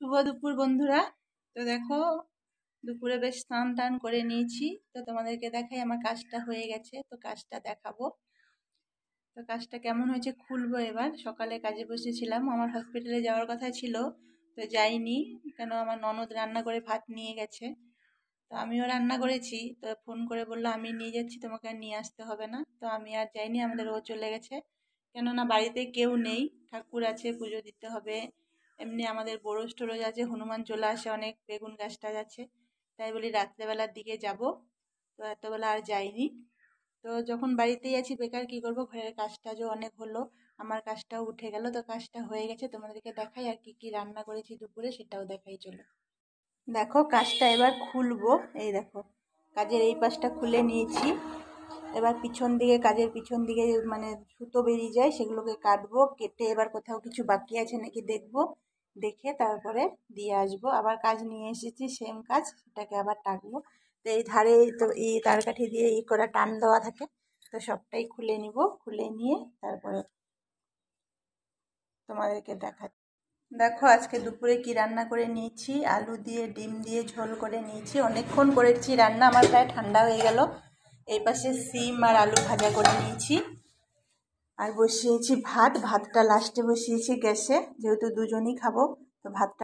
শুভ দুপুর বন্ধুরা। তো দেখো দুপুরে বেশ স্নান টান করে নিয়েছি। তো তোমাদেরকে দেখাই আমার কাজটা হয়ে গেছে, তো কাজটা দেখাবো। তো কাজটা কেমন হয়েছে খুলবো এবার। সকালে কাজে বসেছিলাম, আমার হসপিটালে যাওয়ার কথা ছিল, তো যাইনি কেন আমার ননদ রান্না করে ভাত নিয়ে গেছে। তো আমিও রান্না করেছি, তো ফোন করে বললো আমি নিয়ে যাচ্ছি, তোমাকে আর নিয়ে আসতে হবে না। তো আমি আর যাইনি, আমাদের ও চলে গেছে। কেননা বাড়িতে কেউ নেই, ঠাকুর আছে, পুজো দিতে হবে। এমনি আমাদের বরজ টরজ আছে, হনুমান চলে আসে অনেক, বেগুন গাছ টাছ আছে। তাই বলি রাত্রেবেলার দিকে যাব, তো এতবেলা আর যাইনি। তো যখন বাড়িতেই আছি বেকার কি করব, ঘরের কাজ টাজও অনেক হলো, আমার কাজটাও উঠে গেল। তো কাজটা হয়ে গেছে, তোমাদেরকে দেখাই আর কি কি রান্না করেছি দুপুরে সেটাও দেখাই। চলো দেখো কাজটা এবার খুলবো। এই দেখো কাজের এই পাশটা খুলে নিয়েছি। এবার পিছন দিকে, কাজের পিছন দিকে মানে সুতো বেরিয়ে যায়, সেগুলোকে কাটবো, কেটে এবার কোথাও কিছু বাকি আছে নাকি দেখবো, দেখে তারপরে দিয়ে আসবো। আবার কাজ নিয়ে এসেছি, সেম কাজ, সেটাকে আবার টাকবো। তো এই ধারে তো এই তারকাঠি দিয়ে ই করা টান দেওয়া থাকে, তো সবটাই খুলে নিব। খুলে নিয়ে তারপরে তোমাদেরকে দেখাচ্ছি। দেখো আজকে দুপুরে কি রান্না করে নিয়েছি, আলু দিয়ে ডিম দিয়ে ঝোল করে নিয়েছি। অনেকক্ষণ করেছি রান্না, আমার প্রায় ঠান্ডা হয়ে গেল। এই পাশে সিম আর আলু ভাজা করে নিয়েছি, আর বসিয়েছি ভাত। ভাতটা লাস্টে বসিয়েছি গ্যাসে, যেহেতু দুজনই খাবো, তো ভাতটা